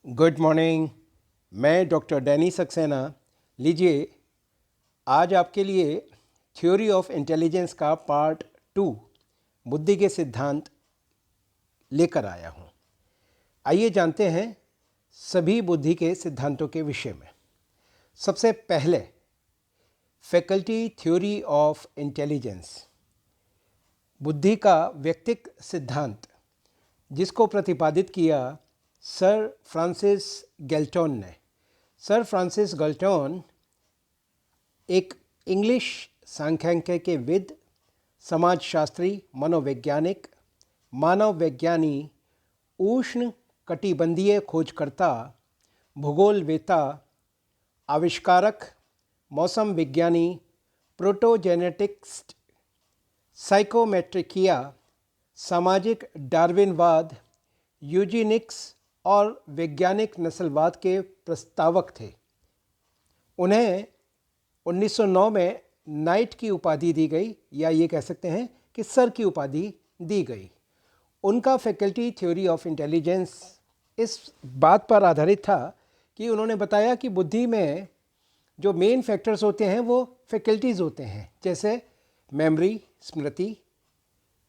Good morning. मैं doctor Danny Saxena. लीजिए, आज आपके लिए थ्योरी ऑफ इंटेलिजेंस का पार्ट 2 बुद्धि के सिद्धांत लेकर आया हूँ। आइए जानते हैं सभी बुद्धि के सिद्धांतों के विषय में। सबसे पहले फैकल्टी थ्योरी ऑफ इंटेलिजेंस, बुद्धि का व्यक्तिक सिद्धांत, जिसको प्रतिपादित किया सर फ्रांसिस गैल्टन ने। सर फ्रांसिस गैल्टन एक इंग्लिश सांख्यिकी विद, समाजशास्त्री, मनोवैज्ञानिक, मानव वैज्ञानी, उष्ण कटिबंधीय खोजकर्ता, भूगोलवेत्ता, आविष्कारक, मौसम विज्ञानी, प्रोटोजेनेटिक्स्ट, साइकोमेट्रिकिया, सामाजिक डार्विनवाद, यूजेनिक्स और वैज्ञानिक नस्लवाद के प्रस्तावक थे। उन्हें 1909 में नाइट की उपाधि दी गई, या ये कह सकते हैं कि सर की उपाधि दी गई। उनका फैकल्टी थ्योरी ऑफ इंटेलिजेंस इस बात पर आधारित था कि उन्होंने बताया कि बुद्धि में जो मेन फैक्टर्स होते हैं वो फैकल्टीज़ होते हैं, जैसे मेमोरी, स्मृति,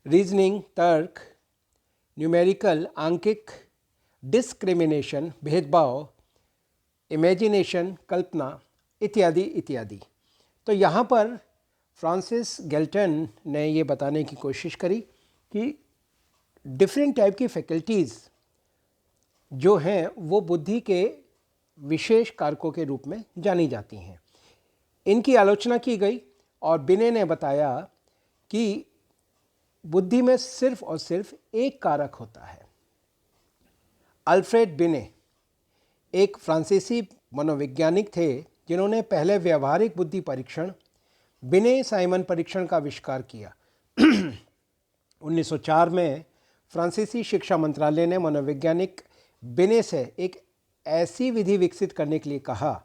रीजनिंग, तर्क, न्यूमेरिकल, आंकिक, डिस्क्रिमिनेशन, भेदभाव, इमेजिनेशन, कल्पना, इत्यादि इत्यादि। तो यहाँ पर फ्रांसिस गैल्टन ने ये बताने की कोशिश करी कि डिफरेंट टाइप की फैकल्टीज़ जो हैं वो बुद्धि के विशेष कारकों के रूप में जानी जाती हैं। इनकी आलोचना की गई और बिने ने बताया कि बुद्धि में सिर्फ और सिर्फ एक कारक होता है। अल्फ्रेड बिने एक फ्रांसीसी मनोवैज्ञानिक थे जिन्होंने पहले व्यवहारिक बुद्धि परीक्षण, बिने साइमन परीक्षण का आविष्कार किया। 1904 में फ्रांसीसी शिक्षा मंत्रालय ने मनोवैज्ञानिक बिने से एक ऐसी विधि विकसित करने के लिए कहा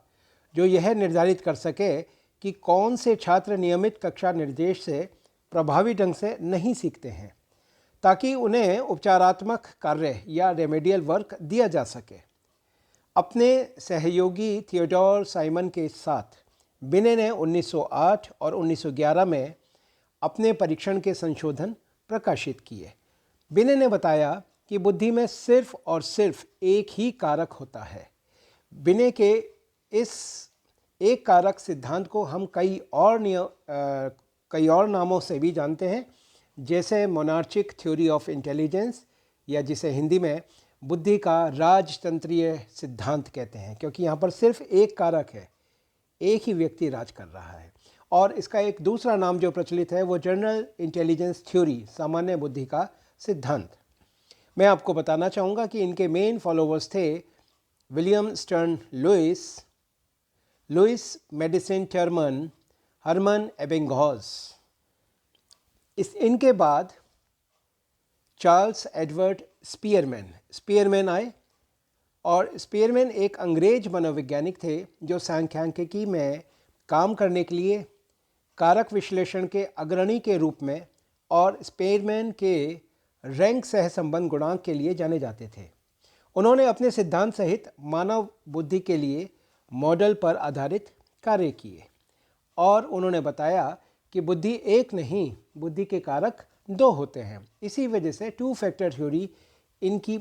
जो यह निर्धारित कर सके कि कौन से छात्र नियमित कक्षा निर्देश से प्रभावी ढंग से नहीं सीखते हैं, ताकि उन्हें उपचारात्मक कार्य या रेमेडियल वर्क दिया जा सके। अपने सहयोगी थियोडोर साइमन के साथ बिने ने 1908 और 1911 में अपने परीक्षण के संशोधन प्रकाशित किए। बिने ने बताया कि बुद्धि में सिर्फ और सिर्फ एक ही कारक होता है। बिने के इस एक कारक सिद्धांत को हम कई और नामों से भी जानते हैं, जैसे मोनार्चिक थ्योरी ऑफ इंटेलिजेंस, या जिसे हिंदी में बुद्धि का राजतंत्रीय सिद्धांत कहते हैं, क्योंकि यहाँ पर सिर्फ एक कारक है, एक ही व्यक्ति राज कर रहा है। और इसका एक दूसरा नाम जो प्रचलित है वो जनरल इंटेलिजेंस थ्योरी, सामान्य बुद्धि का सिद्धांत। मैं आपको बताना चाहूँगा कि इनके मेन फॉलोवर्स थे William Stern Lewis, Lewis Madison Terman, Hermann Ebbinghaus. इनके बाद चार्ल्स एडवर्ड स्पीयरमैन आए, और स्पीयरमैन एक अंग्रेज मनोवैज्ञानिक थे जो सांख्यिकी में काम करने के लिए कारक विश्लेषण के अग्रणी के रूप में और स्पीयरमैन के रैंक सहसंबंध गुणांक के लिए जाने जाते थे। उन्होंने अपने सिद्धांत सहित मानव बुद्धि के लिए मॉडल पर आधारित कार्य किए, और उन्होंने बताया कि बुद्धि एक नहीं, बुद्धि के कारक दो होते हैं। इसी वजह से टू फैक्टर थ्योरी इनकी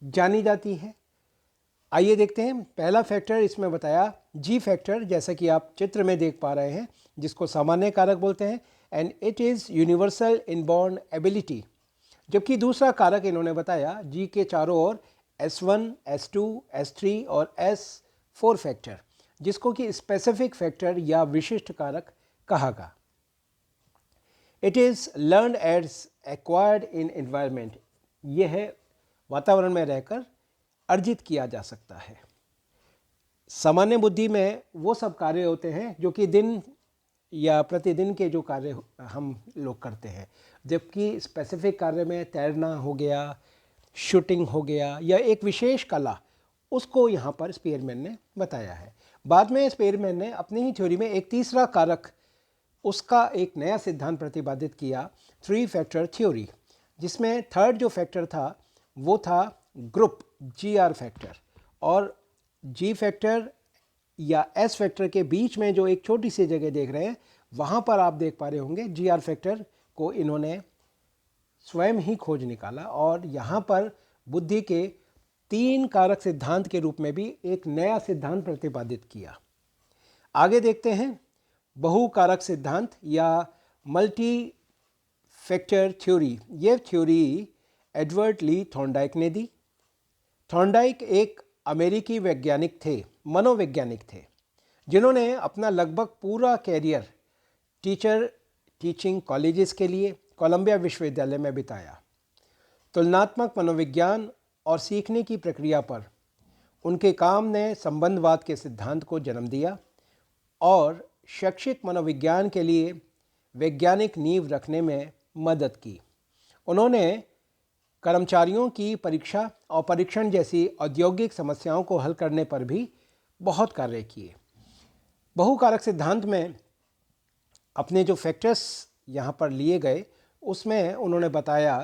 जानी जाती है। आइए देखते हैं। पहला फैक्टर इसमें बताया जी फैक्टर, जैसा कि आप चित्र में देख पा रहे हैं, जिसको सामान्य कारक बोलते हैं, and it is universal inborn ability. जबकि दूसरा कारक इन्होंने बताया जी के चारों ओर S1, S2, S3 और S4 फैक्टर, जिसको कि स्पेसिफिक फैक्टर या विशिष्ट कारक कहा गया। It is learned as acquired in environment, यह वातावरण में रहकर अर्जित किया जा सकता है। सामान्य बुद्धि में वो सब कार्य होते हैं जो कि दिन या प्रतिदिन के जो कार्य हम लोग करते हैं, जबकि स्पेसिफिक कार्य में तैरना हो गया, शूटिंग हो गया, या एक विशेष कला, उसको यहाँ पर स्पीयरमैन ने बताया है। बाद में स्पीयरमैन ने अपनी ही थ्योरी में एक तीसरा कारक, उसका एक नया सिद्धांत प्रतिपादित किया, 3 फैक्टर थ्योरी, जिसमें थर्ड जो फैक्टर था वो था ग्रुप GR फैक्टर, और जी फैक्टर या एस फैक्टर के बीच में जो एक छोटी सी जगह देख रहे हैं, वहाँ पर आप देख पा रहे होंगे जी आर फैक्टर को इन्होंने स्वयं ही खोज निकाला और यहाँ पर बुद्धि के 3 कारक सिद्धांत के रूप में भी एक नया सिद्धांत प्रतिपादित किया। आगे देखते हैं बहुकारक सिद्धांत या मल्टी फैक्टर थ्योरी। ये थ्योरी एडवर्ड ली थॉर्नडाइक ने दी। थॉर्नडाइक एक अमेरिकी वैज्ञानिक थे, मनोवैज्ञानिक थे, जिन्होंने अपना लगभग पूरा कैरियर टीचिंग कॉलेजेस के लिए कोलंबिया विश्वविद्यालय में बिताया। तुलनात्मक मनोविज्ञान और सीखने की प्रक्रिया पर उनके काम ने संबंधवाद के सिद्धांत को जन्म दिया और शैक्षिक मनोविज्ञान के लिए वैज्ञानिक नींव रखने में मदद की। उन्होंने कर्मचारियों की परीक्षा और परीक्षण जैसी औद्योगिक समस्याओं को हल करने पर भी बहुत कार्य किए। बहुकारक सिद्धांत में अपने जो फैक्टर्स यहाँ पर लिए गए, उसमें उन्होंने बताया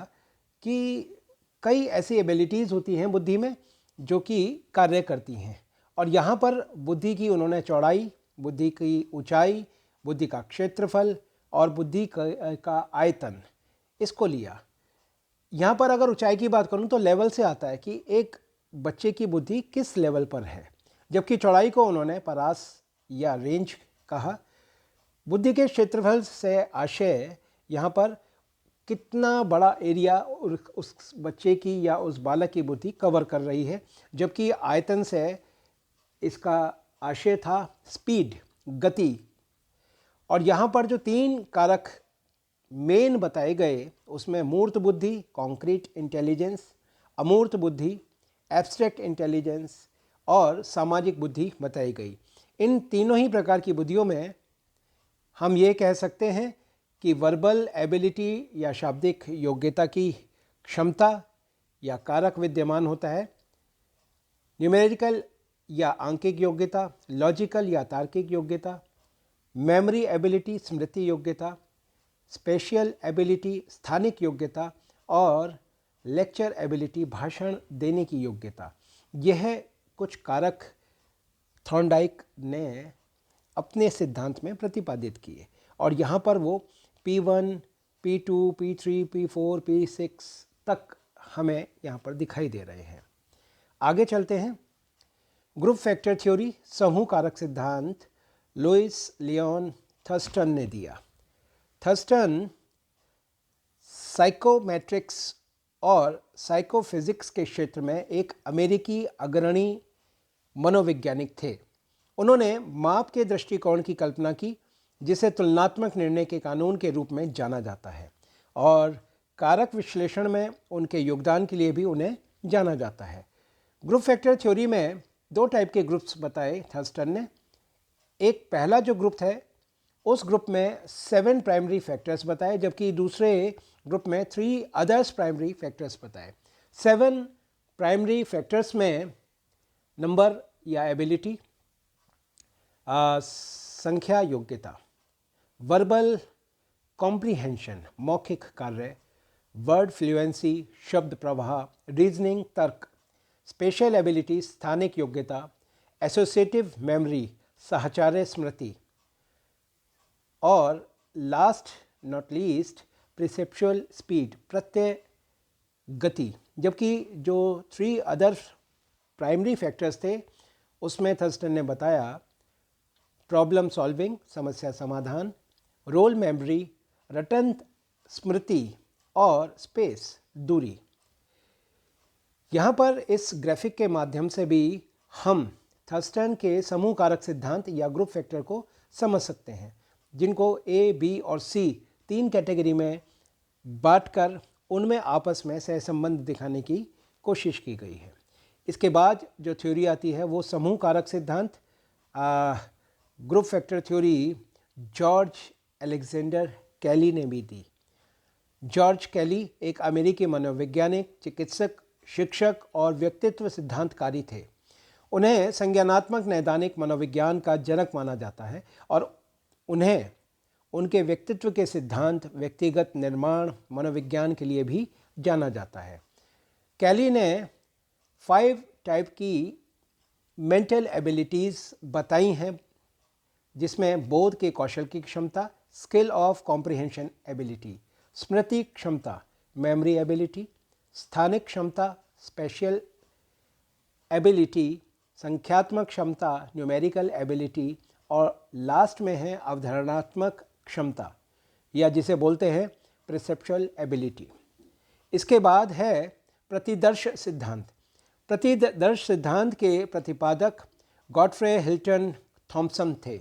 कि कई ऐसी एबिलिटीज़ होती हैं बुद्धि में जो कि कार्य करती हैं, और यहाँ पर बुद्धि की उन्होंने चौड़ाई, बुद्धि की ऊंचाई, बुद्धि का क्षेत्रफल और बुद्धि का आयतन, इसको लिया। यहाँ पर अगर ऊंचाई की बात करूँ तो लेवल से आता है कि एक बच्चे की बुद्धि किस लेवल पर है, जबकि चौड़ाई को उन्होंने परास या रेंज कहा। बुद्धि के क्षेत्रफल से आशय यहाँ पर कितना बड़ा एरिया उस बच्चे की या उस बालक की बुद्धि कवर कर रही है, जबकि आयतन से इसका आशय था स्पीड, गति। और यहाँ पर जो 3 कारक मेन बताए गए, उसमें मूर्त बुद्धि, कॉन्क्रीट इंटेलिजेंस, अमूर्त बुद्धि, एब्स्ट्रैक्ट इंटेलिजेंस और सामाजिक बुद्धि बताई गई। इन तीनों ही प्रकार की बुद्धियों में हम ये कह सकते हैं कि वर्बल एबिलिटी या शाब्दिक योग्यता की क्षमता या कारक विद्यमान होता है, न्यूमेरिकल या आंकिक योग्यता, लॉजिकल या तार्किक योग्यता, मेमोरी एबिलिटी स्मृति योग्यता, स्पेशियल एबिलिटी स्थानिक योग्यता और लेक्चर एबिलिटी भाषण देने की योग्यता। यह कुछ कारक थॉर्नडाइक ने अपने सिद्धांत में प्रतिपादित किए और यहाँ पर वो P1, P2, P3, P4, P6 तक हमें यहाँ पर दिखाई दे रहे हैं। आगे चलते हैं। ग्रुप फैक्टर थ्योरी, समूह कारक सिद्धांत लुइस लियोन थर्स्टन ने दिया। थर्स्टन साइकोमेट्रिक्स और साइकोफिजिक्स के क्षेत्र में एक अमेरिकी अग्रणी मनोवैज्ञानिक थे। उन्होंने माप के दृष्टिकोण की कल्पना की, जिसे तुलनात्मक निर्णय के कानून के रूप में जाना जाता है, और कारक विश्लेषण में उनके योगदान के लिए भी उन्हें जाना जाता है। ग्रुप फैक्टर थ्योरी में 2 टाइप के ग्रुप्स बताए थर्स्टन ने। एक पहला जो ग्रुप है, उस ग्रुप में 7 प्राइमरी फैक्टर्स बताए, जबकि दूसरे ग्रुप में 3 अदर्स प्राइमरी फैक्टर्स बताए। 7 प्राइमरी फैक्टर्स में नंबर या एबिलिटी, संख्या योग्यता, वर्बल कॉम्प्रीहेंशन मौखिक कार्य, वर्ड फ्लुएंसी शब्द प्रवाह, रीजनिंग तर्क, स्पेशल एबिलिटी स्थानिक योग्यता, एसोसिएटिव मेमोरी साहचर्य स्मृति, और लास्ट नॉट लीस्ट प्रिसेप्चुअल स्पीड प्रत्यय गति। जबकि जो 3 अदर प्राइमरी फैक्टर्स थे, उसमें थर्स्टन ने बताया प्रॉब्लम सॉल्विंग समस्या समाधान, रोल मेमोरी रटन स्मृति और स्पेस दूरी। यहाँ पर इस ग्राफिक के माध्यम से भी हम थर्स्टन के समूह कारक सिद्धांत या ग्रुप फैक्टर को समझ सकते हैं, जिनको ए, बी और सी 3 कैटेगरी में बांटकर उनमें आपस में सहसंबंध दिखाने की कोशिश की गई है। इसके बाद जो थ्योरी आती है वो समूह कारक सिद्धांत, group factor theory George Alexander Kelley ने भी दी। जॉर्ज कैली एक अमेरिकी मनोवैज्ञानिक, चिकित्सक, शिक्षक और व्यक्तित्व सिद्धांतकारी थे। उन्हें संज्ञानात्मक नैदानिक मनोविज्ञान का जनक माना जाता है और उन्हें उनके व्यक्तित्व के सिद्धांत व्यक्तिगत निर्माण मनोविज्ञान के लिए भी जाना जाता है। कैली ने 5 टाइप की मेंटल एबिलिटीज़ बताई हैं, जिसमें बोध के कौशल की क्षमता, स्किल ऑफ कॉम्प्रिहेंशन एबिलिटी, स्मृति क्षमता, मेमोरी एबिलिटी, स्थानिक क्षमता, स्पेशल एबिलिटी, संख्यात्मक क्षमता, न्यूमेरिकल एबिलिटी, और लास्ट में है अवधारणात्मक क्षमता, या जिसे बोलते हैं परसेप्चुअल एबिलिटी। इसके बाद है प्रतिदर्श सिद्धांत। प्रतिदर्श सिद्धांत के प्रतिपादक गॉडफ्रे हिल्टन थॉमसन थे।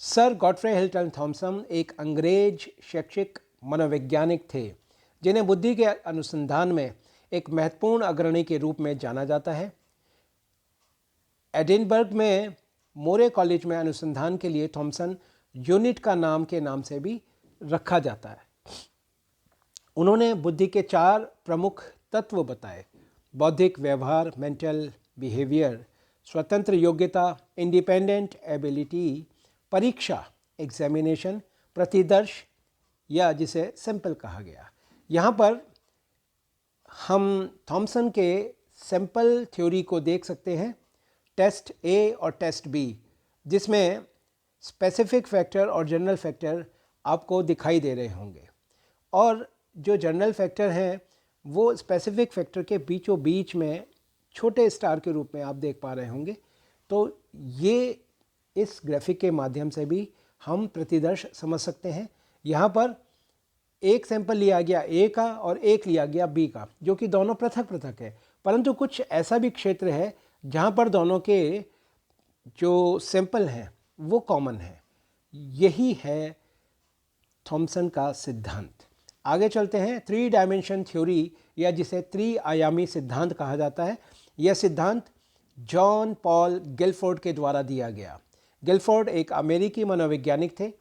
सर गॉडफ्रे हिल्टन थॉमसन एक अंग्रेज शैक्षिक मनोवैज्ञानिक थे, जिन्हें बुद्धि के अनुसंधान में एक महत्वपूर्ण अग्रणी के रूप में जाना जाता है। एडिनबर्ग में मोरे कॉलेज में अनुसंधान के लिए थॉमसन यूनिट का नाम के नाम से भी रखा जाता है। उन्होंने बुद्धि के 4 प्रमुख तत्व बताए: बौद्धिक व्यवहार, मेंटल बिहेवियर, स्वतंत्र योग्यता, इंडिपेंडेंट एबिलिटी, परीक्षा, एग्जामिनेशन, प्रतिदर्श, या जिसे सैंपल कहा गया। यहाँ पर हम थॉमसन के सैंपल थ्योरी को देख सकते हैं, टेस्ट ए और टेस्ट बी, जिसमें स्पेसिफिक फैक्टर और जनरल फैक्टर आपको दिखाई दे रहे होंगे, और जो जनरल फैक्टर हैं वो स्पेसिफिक फैक्टर के बीचों बीच में छोटे स्टार के रूप में आप देख पा रहे होंगे। तो ये इस ग्राफिक के माध्यम से भी हम प्रतिदर्श समझ सकते हैं। यहाँ पर एक सैंपल लिया गया ए का और एक लिया गया बी का, जो कि दोनों पृथक पृथक है, परंतु कुछ ऐसा भी क्षेत्र है जहाँ पर दोनों के जो सैंपल हैं वो कॉमन है। यही है थॉमसन का सिद्धांत। आगे चलते हैं। 3 डायमेंशन थ्योरी, या जिसे त्रि-आयामी सिद्धांत कहा जाता है। यह सिद्धांत जॉन पॉल गिलफोर्ड के द्वारा दिया गया। गिलफोर्ड एक अमेरिकी मनोवैज्ञानिक थे,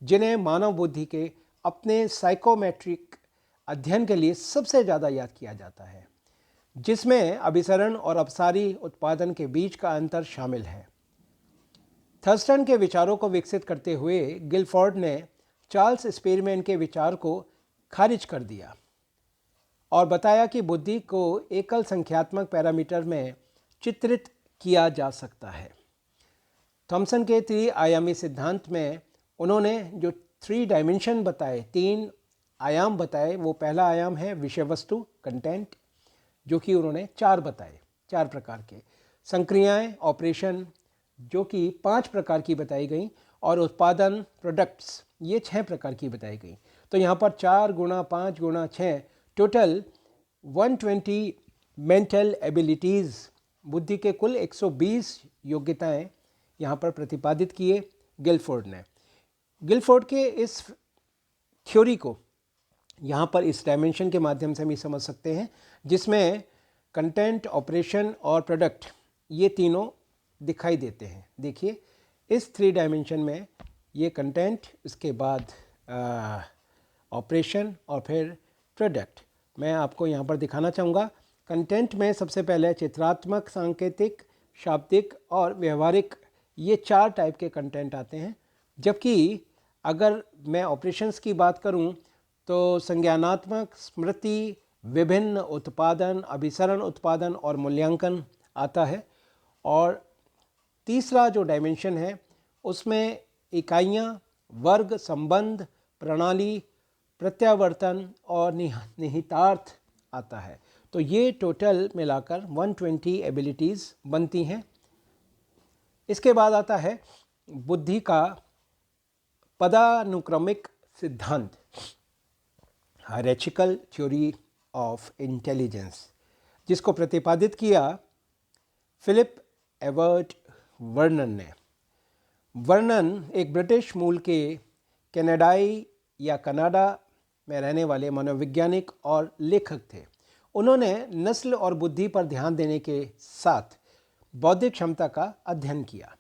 जिन्हें मानव बुद्धि के अपने साइकोमेट्रिक अध्ययन के लिए सबसे ज़्यादा याद किया जाता है, जिसमें अभिसरण और अपसारी उत्पादन के बीच का अंतर शामिल है। थर्स्टन के विचारों को विकसित करते हुए गिलफोर्ड ने चार्ल्स स्पीरमैन के विचार को खारिज कर दिया और बताया कि बुद्धि को एकल संख्यात्मक पैरामीटर में चित्रित किया जा सकता है। थॉमसन के त्रि-आयामी सिद्धांत में उन्होंने जो 3 डायमेंशन बताए, 3 आयाम बताए, वो पहला आयाम है विषय वस्तु, कंटेंट, जो कि उन्होंने 4 बताए, 4 प्रकार के, संक्रियाएं, ऑपरेशन, जो कि 5 प्रकार की बताई गई, और उत्पादन, प्रोडक्ट्स, ये 6 प्रकार की बताई गई। तो यहाँ पर 4 गुणा 5 गुणा 6 टोटल 120 मेंटल एबिलिटीज़, बुद्धि के कुल 120 योग्यताएं यहाँ पर प्रतिपादित किए गिलफोर्ड ने। गिलफोर्ड के इस थ्योरी को यहाँ पर इस डायमेंशन के माध्यम से हम समझ सकते हैं, जिसमें कंटेंट, ऑपरेशन और प्रोडक्ट, ये तीनों दिखाई देते हैं। देखिए इस 3 डायमेंशन में ये कंटेंट, इसके बाद ऑपरेशन और फिर प्रोडक्ट। मैं आपको यहाँ पर दिखाना चाहूँगा। कंटेंट में सबसे पहले चित्रात्मक, सांकेतिक, शाब्दिक और व्यवहारिक, ये 4 टाइप के कंटेंट आते हैं। जबकि अगर मैं ऑपरेशंस की बात करूं तो संज्ञानात्मक, स्मृति, विभिन्न, उत्पादन, अभिसरण, उत्पादन और मूल्यांकन आता है। और तीसरा जो डायमेंशन है उसमें इकाइयाँ, वर्ग, संबंध, प्रणाली, प्रत्यावर्तन और निहितार्थ आता है। तो ये टोटल मिलाकर 120 एबिलिटीज़ बनती हैं। इसके बाद आता है बुद्धि का पदानुक्रमिक सिद्धांत, हायरार्चिकल थ्योरी ऑफ इंटेलिजेंस, जिसको प्रतिपादित किया फिलिप एवर्ट वर्नन ने। वर्नन एक ब्रिटिश मूल के कनाडाई या कनाडा में रहने वाले मनोवैज्ञानिक और लेखक थे। उन्होंने नस्ल और बुद्धि पर ध्यान देने के साथ बौद्धिक क्षमता का अध्ययन किया।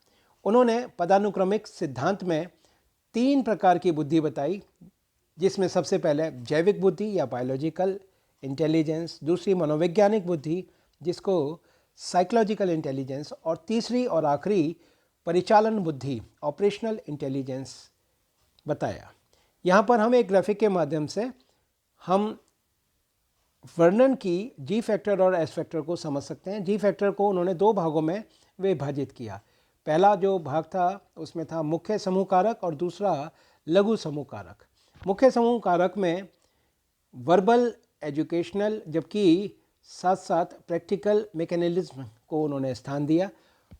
उन्होंने पदानुक्रमिक सिद्धांत में 3 प्रकार की बुद्धि बताई, जिसमें सबसे पहले जैविक बुद्धि या बायोलॉजिकल इंटेलिजेंस, दूसरी मनोवैज्ञानिक बुद्धि जिसको साइकोलॉजिकल इंटेलिजेंस, और तीसरी और आखिरी परिचालन बुद्धि, ऑपरेशनल इंटेलिजेंस बताया। यहाँ पर हम एक ग्राफिक के माध्यम से हम वर्णन की जी फैक्टर और एस फैक्टर को समझ सकते हैं। जी फैक्टर को उन्होंने दो भागों में विभाजित किया। पहला जो भाग था उसमें था मुख्य समूह कारक और दूसरा लघु समूह कारक। मुख्य समूह कारक में वर्बल, एजुकेशनल, जबकि साथ साथ प्रैक्टिकल मैकेनिज्म को उन्होंने स्थान दिया।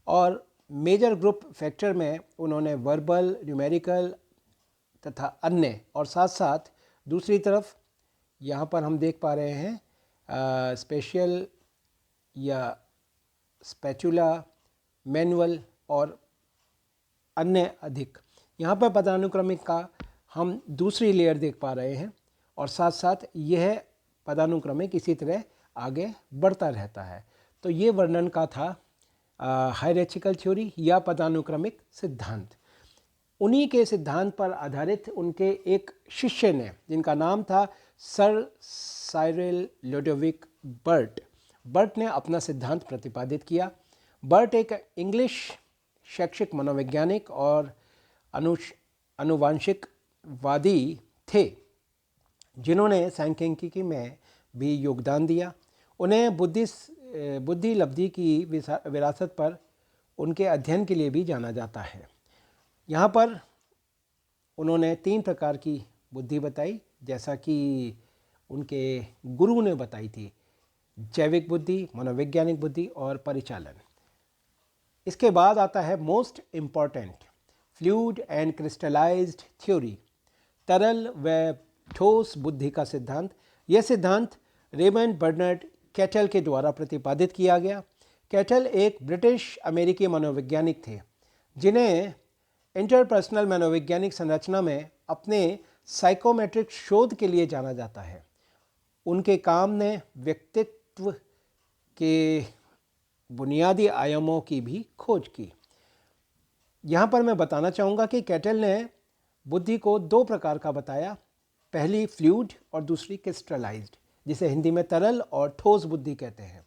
और मेजर ग्रुप फैक्टर में उन्होंने वर्बल, न्यूमेरिकल तथा अन्य, और साथ साथ दूसरी तरफ यहाँ पर हम देख पा रहे हैं स्पेशल या स्पैचुला, मैनुअल और अन्य अधिक। यहाँ पर पदानुक्रमिक का हम दूसरी लेयर देख पा रहे हैं और साथ साथ यह पदानुक्रमिक इसी तरह आगे बढ़ता रहता है। तो ये वर्णन का था हायरार्चिकल थ्योरी या पदानुक्रमिक सिद्धांत। उन्हीं के सिद्धांत पर आधारित उनके एक शिष्य ने, जिनका नाम था सर साइरिल लुडोविक बर्ट ने अपना सिद्धांत प्रतिपादित किया। बर्ट एक इंग्लिश शैक्षिक मनोवैज्ञानिक और अनुवांशिकवादी थे, जिन्होंने सांख्यिकी में भी योगदान दिया। उन्हें बुद्धि लब्धि की विरासत पर उनके अध्ययन के लिए भी जाना जाता है। यहाँ पर उन्होंने 3 प्रकार की बुद्धि बताई, जैसा कि उनके गुरु ने बताई थी: जैविक बुद्धि, मनोवैज्ञानिक बुद्धि और परिचालन। इसके बाद आता है most important, fluid and crystallised theory, तरल व ठोस बुद्धि का सिद्धांत। यह सिद्धांत रेमंड बर्नर्ड कैटल के द्वारा प्रतिपादित किया गया। कैटल एक ब्रिटिश अमेरिकी मनोवैज्ञानिक थे, जिन्हें इंटरपर्सनल मनोवैज्ञानिक संरचना में अपने साइकोमेट्रिक शोध के लिए जाना जाता है। उनके काम ने व्यक्तित्व के बुनियादी आयामों की भी खोज की। यहाँ पर मैं बताना चाहूँगा कि कैटल ने बुद्धि को 2 प्रकार का बताया, पहली फ्लूइड और दूसरी क्रिस्टलाइज्ड, जिसे हिंदी में तरल और ठोस बुद्धि कहते हैं।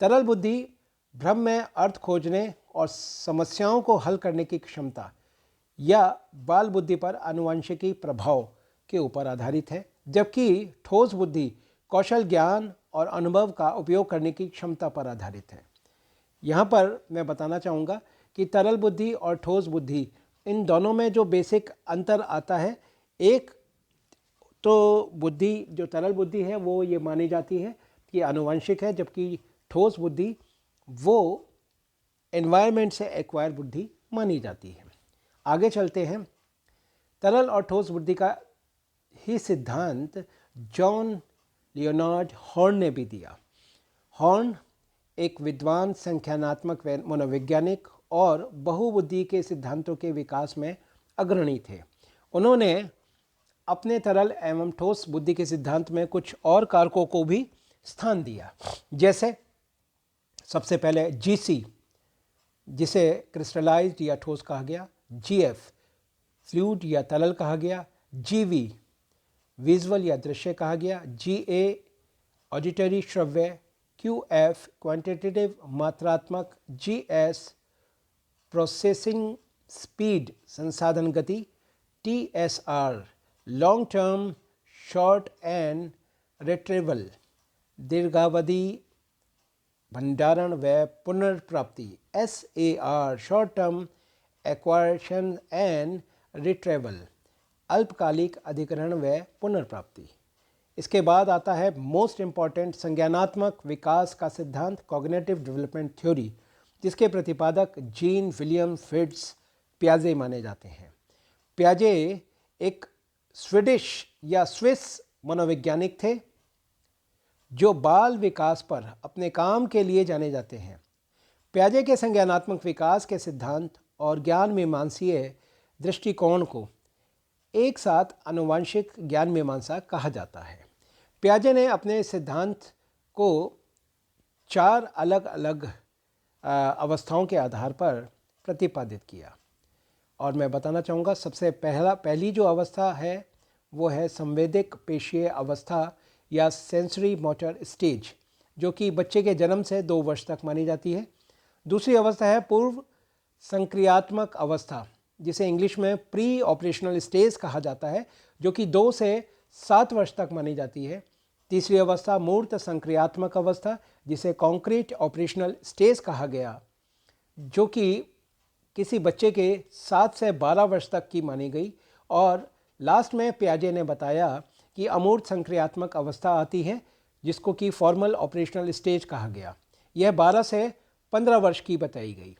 तरल बुद्धि भ्रम में अर्थ खोजने और समस्याओं को हल करने की क्षमता या बाल बुद्धि पर आनुवंशिकी प्रभाव के ऊपर आधारित है, जबकि ठोस बुद्धि कौशल, ज्ञान और अनुभव का उपयोग करने की क्षमता पर आधारित है। यहाँ पर मैं बताना चाहूँगा कि तरल बुद्धि और ठोस बुद्धि, इन दोनों में जो बेसिक अंतर आता है, एक तो बुद्धि जो तरल बुद्धि है वो ये मानी जाती है कि आनुवंशिक है, जबकि ठोस बुद्धि वो एनवायरनमेंट से एक्वायर बुद्धि मानी जाती है। आगे चलते हैं। तरल और ठोस बुद्धि का ही सिद्धांत जॉन लियोनार्ड हॉर्न ने भी दिया। हॉर्न एक विद्वान संख्यानात्मक मनोवैज्ञानिक और बहुबुद्धि के सिद्धांतों के विकास में अग्रणी थे। उन्होंने अपने तरल एवं ठोस बुद्धि के सिद्धांत में कुछ और कारकों को भी स्थान दिया, जैसे सबसे पहले जीसी, जिसे क्रिस्टलाइज्ड या ठोस कहा गया, जीएफ फ्लूइड या तरल कहा गया, जीवी विजुअल या दृश्य कहा गया, जीए ऑडिटरी श्रव्य, क्यूएफ क्वांटिटेटिव मात्रात्मक, जीएस प्रोसेसिंग स्पीड संसाधन गति, TSR long term storage and retrieval दीर्घावधि भंडारण व पुनर्प्राप्ति, SAR short term acquisition and retrieval अल्पकालिक अधिकरण व पुनर्प्राप्ति। इसके बाद आता है मोस्ट इम्पॉर्टेंट संज्ञानात्मक विकास का सिद्धांत, कॉग्निटिव डेवलपमेंट थ्योरी, जिसके प्रतिपादक जीन विलियम फिट्ज पियाजे माने जाते हैं। पियाजे एक स्वीडिश या स्विस मनोवैज्ञानिक थे, जो बाल विकास पर अपने काम के लिए जाने जाते हैं। पियाजे के संज्ञानात्मक विकास के सिद्धांत और ज्ञान मीमांसीय दृष्टिकोण को एक साथ आनुवंशिक ज्ञान मीमांसा कहा जाता है। पियाजे ने अपने सिद्धांत को 4 अलग अलग अवस्थाओं के आधार पर प्रतिपादित किया, और मैं बताना चाहूँगा सबसे पहली जो अवस्था है वो है संवेदिक पेशीय अवस्था या सेंसरी मोटर स्टेज, जो कि बच्चे के जन्म से 2 वर्ष तक मानी जाती है। दूसरी अवस्था है पूर्व संक्रियात्मक अवस्था, जिसे इंग्लिश में प्री ऑपरेशनल स्टेज कहा जाता है, जो कि 2 से 7 वर्ष तक मानी जाती है। तीसरी अवस्था मूर्त संक्रियात्मक अवस्था, जिसे कॉन्क्रीट ऑपरेशनल स्टेज कहा गया, जो कि किसी बच्चे के 7 से 12 वर्ष तक की मानी गई। और लास्ट में पियाजे ने बताया कि अमूर्त संक्रियात्मक अवस्था आती है, जिसको कि फॉर्मल ऑपरेशनल स्टेज कहा गया। यह 12 से 15 वर्ष की बताई गई।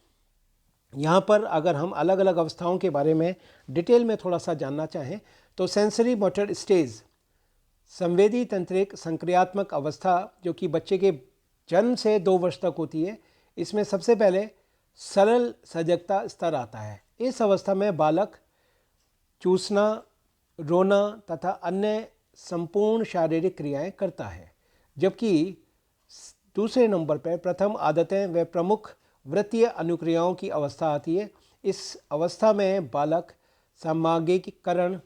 यहाँ पर अगर हम अलग अलग अवस्थाओं के बारे में डिटेल में थोड़ा सा जानना चाहें तो सेंसरी मोटर स्टेज, संवेदी तंत्रिक संक्रियात्मक अवस्था, जो कि बच्चे के जन्म से 2 वर्ष तक होती है, इसमें सबसे पहले सरल सजगता स्तर आता है। इस अवस्था में बालक चूसना, रोना तथा अन्य संपूर्ण शारीरिक क्रियाएं करता है, जबकि दूसरे नंबर पर प्रथम आदतें व प्रमुख वृत्तीय अनुक्रियाओं की अवस्था आती है। इस अवस्था में बालक सामाजिकीकरण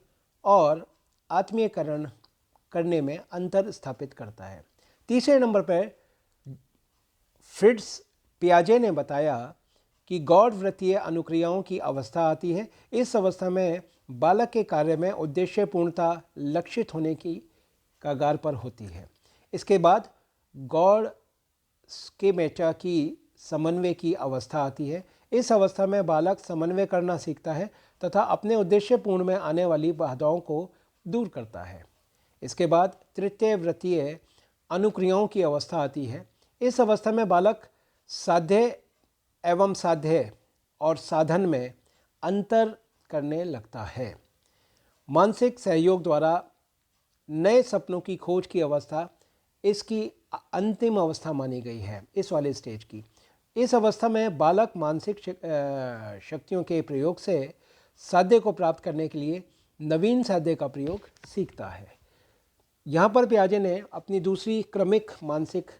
और आत्मीयकरण करने में अंतर स्थापित करता है। तीसरे नंबर पर फ्रिट्ज पियाजे ने बताया कि गौड़ वृत्तीय अनुक्रियाओं की अवस्था आती है। इस अवस्था में बालक के कार्य में उद्देश्य पूर्णता लक्षित होने की कगार पर होती है। इसके बाद गौड़ स्कीमेटा की समन्वय की अवस्था आती है। इस अवस्था में बालक समन्वय करना सीखता है तथा अपने उद्देश्य पूर्ण में आने वाली बाधाओं को दूर करता है। इसके बाद तृतीय वृत्तीय अनुक्रियाओं की अवस्था आती है। इस अवस्था में बालक साध्य एवं साध्य और साधन में अंतर करने लगता है। मानसिक सहयोग द्वारा नए सपनों की खोज की अवस्था इसकी अंतिम अवस्था मानी गई है, इस वाले स्टेज की। इस अवस्था में बालक मानसिक शक्तियों के प्रयोग से साध्य को प्राप्त करने के लिए नवीन साध्य का प्रयोग सीखता है। यहाँ पर पियाजे ने अपनी दूसरी क्रमिक मानसिक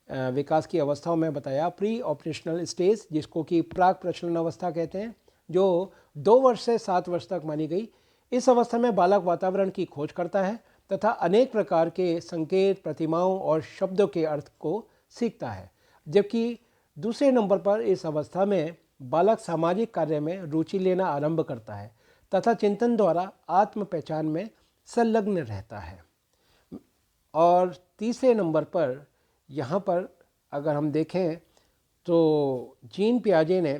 विकास की अवस्थाओं में बताया प्री ऑपरेशनल स्टेज, जिसको कि प्राक प्रचलन अवस्था कहते हैं, जो 2 वर्ष से 7 वर्ष तक मानी गई। इस अवस्था में बालक वातावरण की खोज करता है तथा अनेक प्रकार के संकेत, प्रतिमाओं और शब्दों के अर्थ को सीखता है, जबकि दूसरे नंबर पर इस अवस्था में बालक सामाजिक कार्य में रुचि लेना आरंभ करता है तथा चिंतन द्वारा आत्म पहचान में संलग्न रहता है। और तीसरे नंबर पर यहाँ पर अगर हम देखें तो जीन पियाजे ने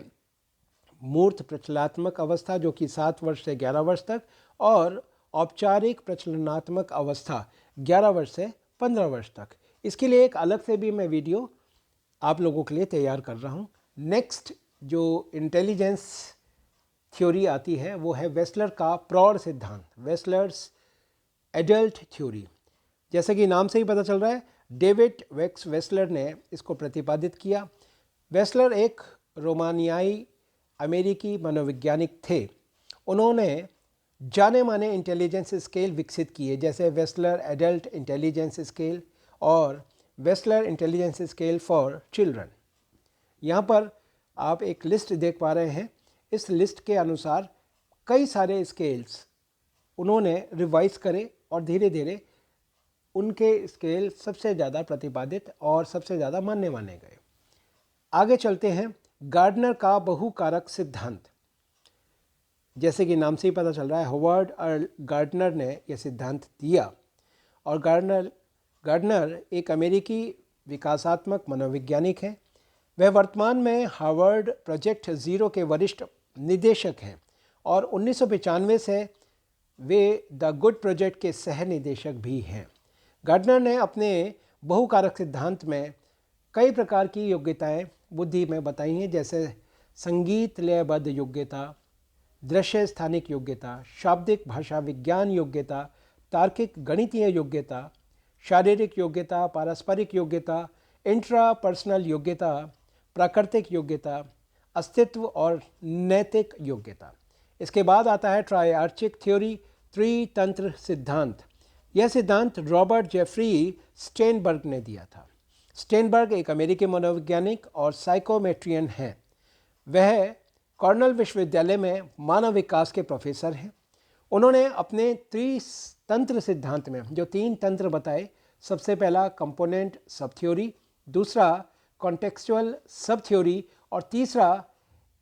मूर्त प्रचलात्मक अवस्था, जो कि 7 वर्ष से 11 वर्ष तक, और औपचारिक प्रचलनात्मक अवस्था 11 वर्ष से 15 वर्ष तक, इसके लिए एक अलग से भी मैं वीडियो आप लोगों के लिए तैयार कर रहा हूँ। नेक्स्ट जो इंटेलिजेंस थ्योरी आती है वो है वेस्लर का प्रौढ़ सिद्धांत, वेस्लर्स एडल्ट थ्योरी। जैसे कि नाम से ही पता चल रहा है, डेविड वेक्स वेस्लर ने इसको प्रतिपादित किया। वेस्लर एक रोमानियाई अमेरिकी मनोवैज्ञानिक थे। उन्होंने जाने माने इंटेलिजेंस स्केल विकसित किए, जैसे वेस्लर एडल्ट इंटेलिजेंस स्केल और Wechsler intelligence scale for children. यहाँ पर आप एक लिस्ट देख पा रहे हैं। इस लिस्ट के अनुसार कई सारे स्केल्स उन्होंने रिवाइज करे और धीरे धीरे उनके स्केल सबसे ज़्यादा प्रतिपादित और सबसे ज़्यादा माने गए। आगे चलते हैं। गार्डनर का बहुकारक सिद्धांत, जैसे कि नाम से ही पता चल रहा है, होवर्ड और गार्डनर ने यह सिद्धांत दिया। और गार्डनर एक अमेरिकी विकासात्मक मनोवैज्ञानिक हैं। वह वर्तमान में हार्वर्ड प्रोजेक्ट ज़ीरो के वरिष्ठ निदेशक हैं और 1995 से वे द गुड प्रोजेक्ट के सह निदेशक भी हैं। गार्डनर ने अपने बहुकारक सिद्धांत में कई प्रकार की योग्यताएं बुद्धि में बताई हैं, जैसे संगीत लयबद्ध योग्यता, दृश्य स्थानिक योग्यता, शाब्दिक भाषा विज्ञान योग्यता, तार्किक गणितीय योग्यता, शारीरिक योग्यता, पारस्परिक योग्यता, इंट्रापर्सनल योग्यता, प्राकृतिक योग्यता, अस्तित्व और नैतिक योग्यता। इसके बाद आता है ट्रायआर्चिक थ्योरी, त्रितंत्र सिद्धांत। यह सिद्धांत रॉबर्ट जेफरी स्टेनबर्ग ने दिया था। स्टेनबर्ग एक अमेरिकी मनोवैज्ञानिक और साइकोमेट्रियन हैं। वह कॉर्नेल विश्वविद्यालय में मानव विकास के प्रोफेसर हैं। उन्होंने अपने त्रितंत्र सिद्धांत में जो 3 तंत्र बताए, सबसे पहला कंपोनेंट सब थ्योरी, दूसरा कॉन्टेक्सचुअल सब थ्योरी और तीसरा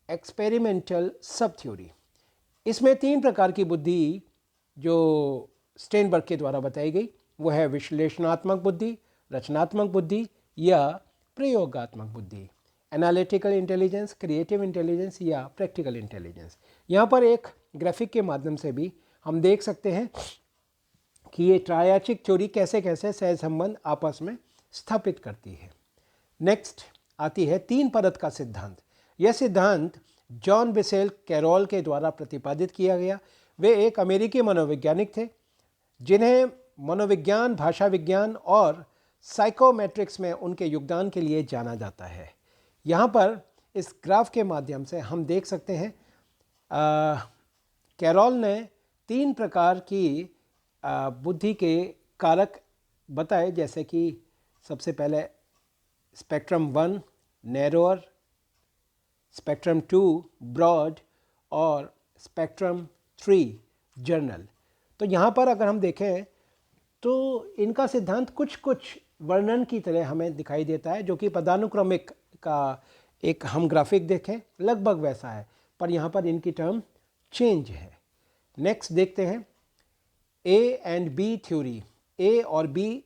एक्सपेरिमेंटल सब थ्योरी। इसमें 3 प्रकार की बुद्धि जो स्टेनबर्ग के द्वारा बताई गई, वो है विश्लेषणात्मक बुद्धि, रचनात्मक बुद्धि या प्रयोगात्मक बुद्धि, एनालिटिकल इंटेलिजेंस, क्रिएटिव इंटेलिजेंस या प्रैक्टिकल इंटेलिजेंस। यहाँ पर एक ग्राफिक के माध्यम से भी हम देख सकते हैं कि ये ट्रायाचिक थ्योरी कैसे कैसे सहसंबंध आपस में स्थापित करती है। नेक्स्ट आती है तीन परत का सिद्धांत। यह सिद्धांत जॉन बेसेल कैरोल के द्वारा प्रतिपादित किया गया। वे एक अमेरिकी मनोवैज्ञानिक थे जिन्हें मनोविज्ञान, भाषा विज्ञान और साइकोमेट्रिक्स में उनके योगदान के लिए जाना जाता है। यहाँ पर इस ग्राफ के माध्यम से हम देख सकते हैं कैरोल ने तीन प्रकार की बुद्धि के कारक बताए, जैसे कि सबसे पहले स्पेक्ट्रम 1 नैरोअर, स्पेक्ट्रम 2 ब्रॉड और स्पेक्ट्रम 3 जर्नल। तो यहाँ पर अगर हम देखें तो इनका सिद्धांत कुछ कुछ वर्णन की तरह हमें दिखाई देता है, जो कि पदानुक्रमिक का एक हम ग्राफिक देखें लगभग वैसा है, पर यहाँ पर इनकी टर्म चेंज है। नेक्स्ट देखते हैं ए एंड बी थ्योरी, ए और बी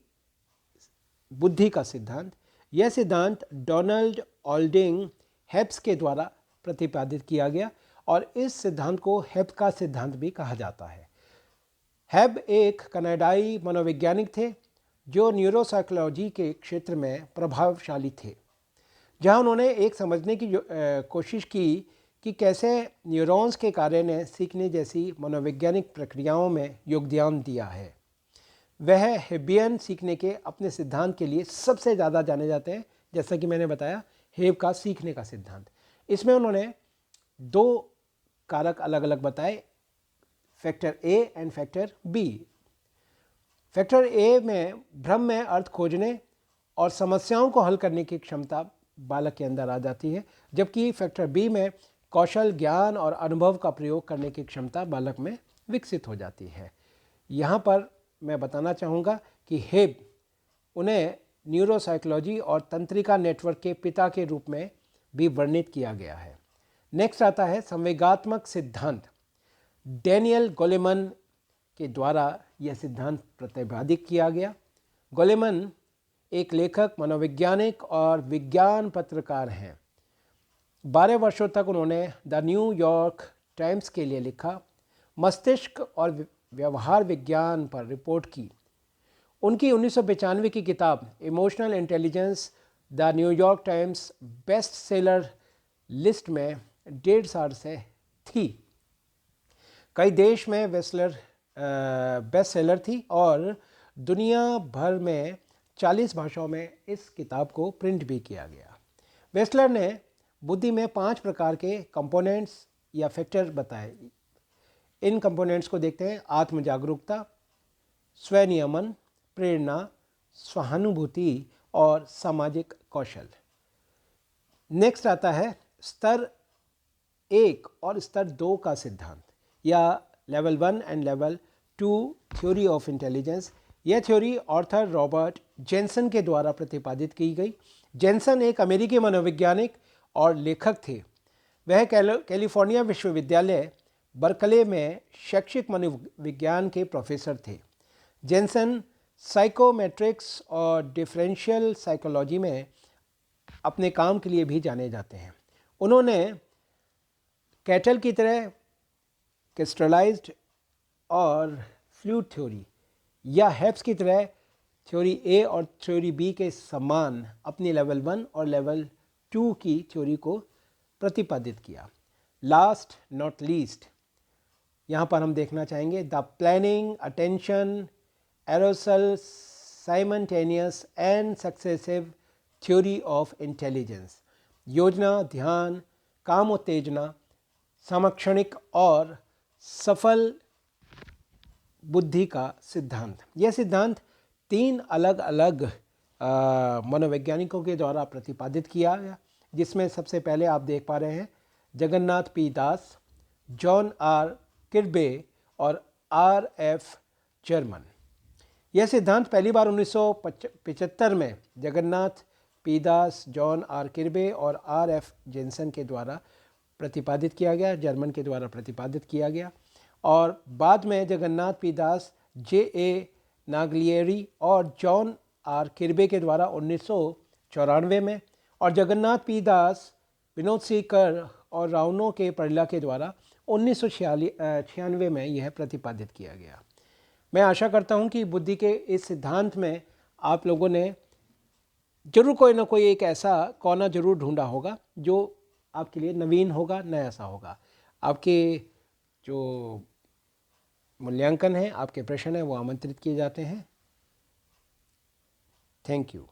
बुद्धि का सिद्धांत। यह सिद्धांत डोनाल्ड ऑल्डिंग हेब्स के द्वारा प्रतिपादित किया गया और इस सिद्धांत को हेब का सिद्धांत भी कहा जाता है। हेब एक कनाडाई मनोवैज्ञानिक थे जो न्यूरोसाइकोलॉजी के क्षेत्र में प्रभावशाली थे, जहां उन्होंने एक समझने की कोशिश की कि कैसे न्यूरॉन्स के कार्य ने सीखने जैसी मनोवैज्ञानिक प्रक्रियाओं में योगदान दिया है। वह हेबियन सीखने के अपने सिद्धांत के लिए सबसे ज़्यादा जाने जाते हैं, जैसा कि मैंने बताया हेब का सीखने का सिद्धांत। इसमें उन्होंने दो कारक अलग अलग बताए, factor A and factor B. Factor A में भ्रम में अर्थ खोजने और समस्याओं को हल करने की क्षमता बालक के अंदर आ जाती है, जबकि फैक्टर बी में कौशल, ज्ञान और अनुभव का प्रयोग करने की क्षमता बालक में विकसित हो जाती है। यहाँ पर मैं बताना चाहूँगा कि हेब उन्हें न्यूरोसाइकोलॉजी और तंत्रिका नेटवर्क के पिता के रूप में भी वर्णित किया गया है। नेक्स्ट आता है संवेगात्मक सिद्धांत। डैनियल गोलेमन के द्वारा यह सिद्धांत प्रतिपादित किया गया। गोलेमन एक लेखक, मनोवैज्ञानिक और विज्ञान पत्रकार हैं। 12 वर्षों तक उन्होंने द न्यूयॉर्क टाइम्स के लिए लिखा, मस्तिष्क और व्यवहार विज्ञान पर रिपोर्ट की। उनकी 1995 की किताब emotional intelligence the New York times best seller list में 1.5 साल से थी। कई देश में बेस्ट सेलर थी और दुनिया भर में 40 भाषाओं में इस किताब को प्रिंट भी किया गया। वेस्लर ने बुद्धि में 5 प्रकार के कंपोनेंट्स या फैक्टर बताए। इन कंपोनेंट्स को देखते हैं: आत्म जागरूकता, स्वनियमन, प्रेरणा, सहानुभूति और सामाजिक कौशल। नेक्स्ट आता है स्तर 1 और स्तर 2 का सिद्धांत या level 1 and level 2 theory of intelligence. यह थ्योरी ऑर्थर रॉबर्ट जेनसन के द्वारा प्रतिपादित की गई। जेनसन एक अमेरिकी मनोवैज्ञानिक और लेखक थे। वह कैलिफोर्निया विश्वविद्यालय बर्कले में शैक्षिक मनोविज्ञान के प्रोफेसर थे। जेनसन साइकोमेट्रिक्स और डिफरेंशियल साइकोलॉजी में अपने काम के लिए भी जाने जाते हैं। उन्होंने कैटल की तरह क्रिस्टलाइज्ड और फ्लूइड थ्योरी या हेब्स की तरह थ्योरी ए और थ्योरी बी के समान अपनी लेवल 1 और लेवल 2 की थ्योरी को प्रतिपादित किया। लास्ट नॉट लीस्ट, यहाँ पर हम देखना चाहेंगे the planning, attention, एरोसल, simultaneous and successive theory of intelligence. योजना, ध्यान, काम उत्तेजना, समक्षणिक और सफल बुद्धि का सिद्धांत। यह सिद्धांत 3 अलग अलग मनोवैज्ञानिकों के द्वारा प्रतिपादित किया गया, जिसमें सबसे पहले आप देख पा रहे हैं Jagannath P Das, John R Kirby और आर एफ जर्मन। यह सिद्धांत पहली बार 1975 में Jagannath P Das, John R Kirby और आर एफ जेनसन के द्वारा प्रतिपादित किया गया, जर्मन के द्वारा प्रतिपादित किया गया। और बाद में जगन्नाथ पी दास, जे ए नागलिएरी और जॉन आर किर्बे के द्वारा 1994 में, और जगन्नाथ पी दास, विनोद सी कर और रावनो के परला के द्वारा 1996 में यह प्रतिपादित किया गया। मैं आशा करता हूं कि बुद्धि के इस सिद्धांत में आप लोगों ने जरूर कोई ना कोई एक ऐसा कोना जरूर ढूंढा होगा जो आपके लिए नवीन होगा, नया सा होगा। आपके जो मूल्यांकन है, आपके प्रश्न हैं, वो आमंत्रित किए जाते हैं। Thank you.